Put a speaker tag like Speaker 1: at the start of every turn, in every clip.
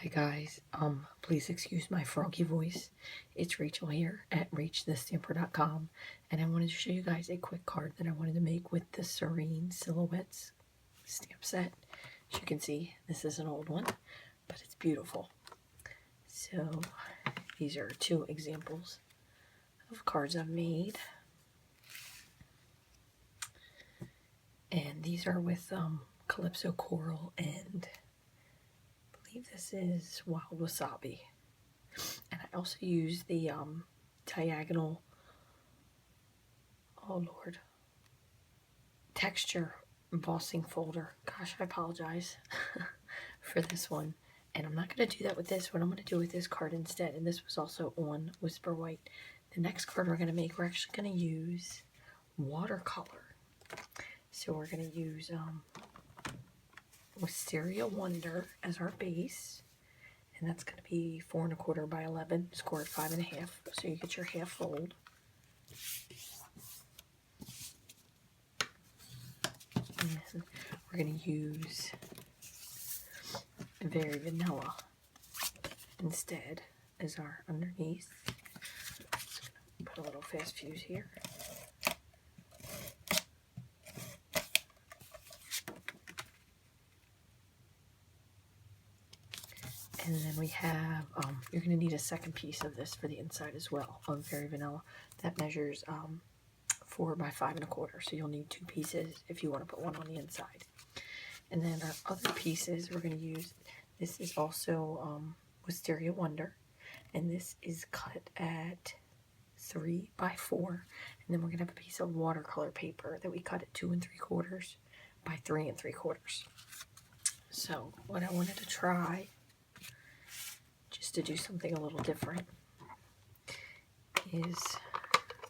Speaker 1: Hi guys, please excuse my froggy voice. It's Rachel here at RachTheStamper.com, and I wanted to show you guys a quick card that I wanted to make with the Serene Silhouettes stamp set. As you can see, this is an old one, but it's beautiful. So these are two examples of cards I've made, and these are with Calypso Coral and this is Wild Wasabi, and I also use the diagonal, oh lord, texture embossing folder. Gosh, I apologize for this one, and I'm not going to do that with this one. I'm going to do with this card instead, and this was also on Whisper White. The next card we're going to make, we're actually going to use watercolor. So we're going to use Wisteria Wonder as our base, and that's going to be 4 1/4 by 11, score at 5 1/2, so you get your half fold. And then we're going to use Very Vanilla instead as our underneath. Just going to put a little fast fuse here. And then we have, you're going to need a second piece of this for the inside as well, of Very Vanilla. That measures 4 by 5 1/4, so you'll need 2 pieces if you want to put one on the inside. And then our other pieces we're going to use, this is also Wisteria Wonder, and this is cut at 3 by 4. And then we're going to have a piece of watercolor paper that we cut at 2 3/4 by 3 3/4. So what I wanted to try, just to do something a little different, is,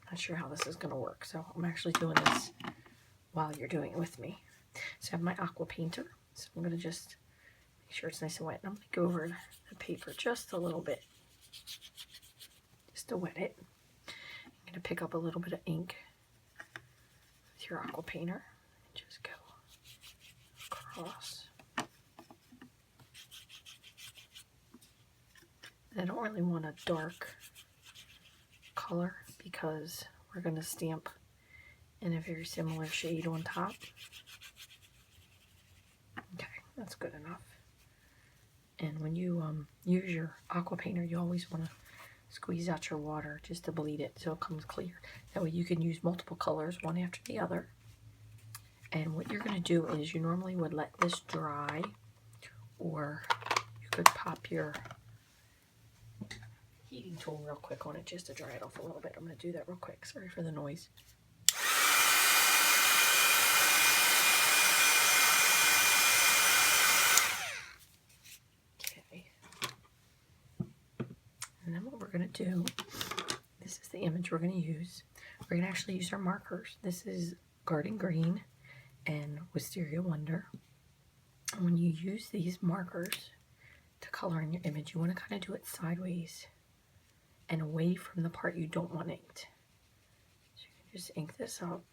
Speaker 1: not sure how this is going to work, so I'm actually doing this while you're doing it with me. So I have my Aqua Painter, so I'm going to just make sure it's nice and wet, and I'm going to go over the paper just a little bit, just to wet it. I'm going to pick up a little bit of ink with your Aqua Painter, and just go across. I don't really want a dark color because we're going to stamp in a very similar shade on top. Okay, that's good enough. And when you use your Aqua Painter, you always want to squeeze out your water just to bleed it so it comes clear. That way you can use multiple colors, one after the other. And what you're going to do is you normally would let this dry, or you could pop your heating tool real quick on it just to dry it off a little bit. I'm going to do that real quick. Sorry for the noise. Okay. And then what we're going to do, this is the image we're going to use. We're going to actually use our markers. This is Garden Green and Wisteria Wonder. And when you use these markers to color in your image, you want to kind of do it sideways and away from the part you don't want inked. So you can just ink this up.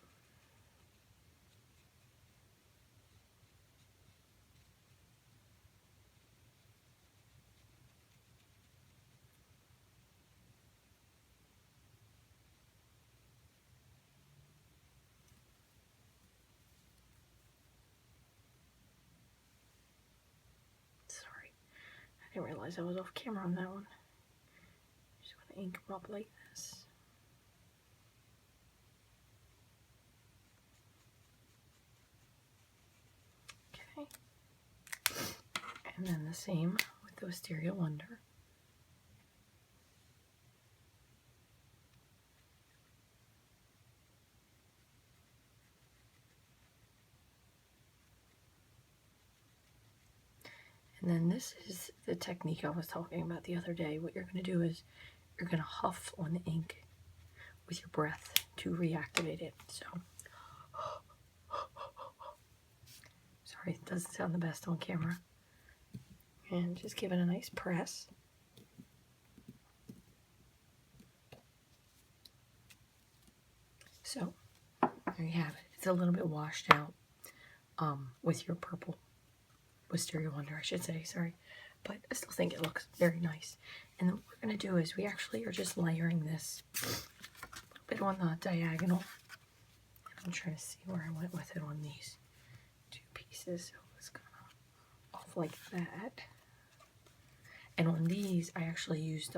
Speaker 1: Sorry, I didn't realize I was off camera on that one. Just want to ink them up like this. Okay. And then the same with the Wisteria Wonder. And then this is the technique I was talking about the other day. What you're going to do is you're going to huff on the ink with your breath to reactivate it. So, sorry, it doesn't sound the best on camera. And just give it a nice press. So, there you have it. It's a little bit washed out with your purple Wisteria Wonder, I should say, sorry. but I still think it looks very nice. And then what we're going to do is we actually are just layering this a little bit on the diagonal. And I'm trying to see where I went with it on these two pieces. So it's kind of off like that. And on these, I actually used,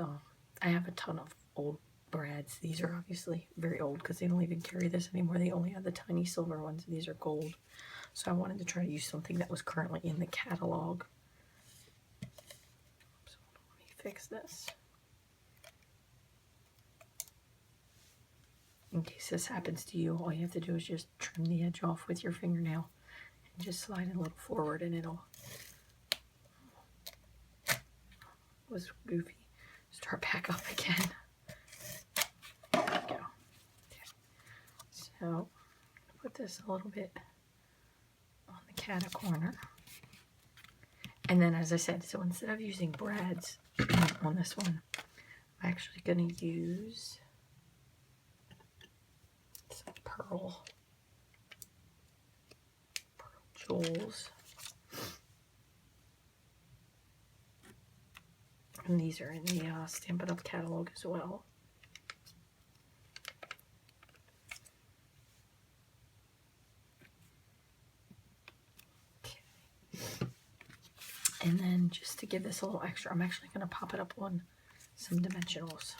Speaker 1: I have a ton of old brads. These are obviously very old because they don't even carry this anymore. They only have the tiny silver ones. These are gold. So I wanted to try to use something that was currently in the catalog. So let me fix this. In case this happens to you, all you have to do is just trim the edge off with your fingernail and just slide it a little forward and it'll, was goofy, start back up again. There we go. Okay. So put this a little bit on the cata corner. And then, as I said, so instead of using brads on this one, I'm actually going to use some pearl jewels. And these are in the Stampin' Up! Catalog as well. Okay. And then just to give this a little extra, I'm actually going to pop it up on some dimensionals.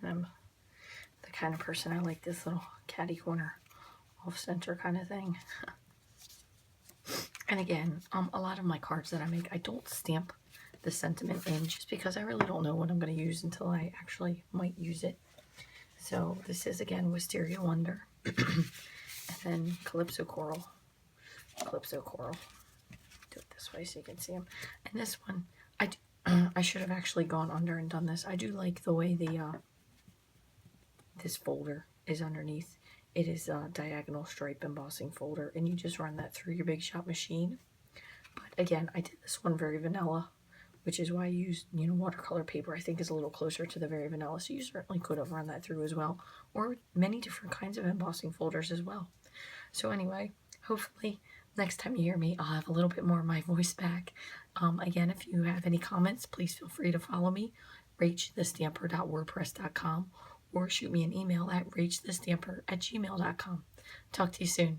Speaker 1: I'm the kind of person, I like this little catty corner off center kind of thing. And again, a lot of my cards that I make, I don't stamp the sentiment in just because I really don't know what I'm going to use until I actually might use it. So this is again Wisteria Wonder and then Calypso Coral. Do it this way so you can see them. And this one, I should have actually gone under and done this. I do like the way the this folder is underneath. It is a diagonal stripe embossing folder, and you just run that through your Big Shot machine. But again, I did this one very vanilla, which is why I used, you know, watercolor paper. I think is a little closer to the very vanilla, so you certainly could have run that through as well, or many different kinds of embossing folders as well. So anyway, hopefully next time you hear me, I'll have a little bit more of my voice back. Again, if you have any comments, please feel free to follow me, rachthestamper.wordpress.com, or shoot me an email at rachthestamper@gmail.com. Talk to you soon.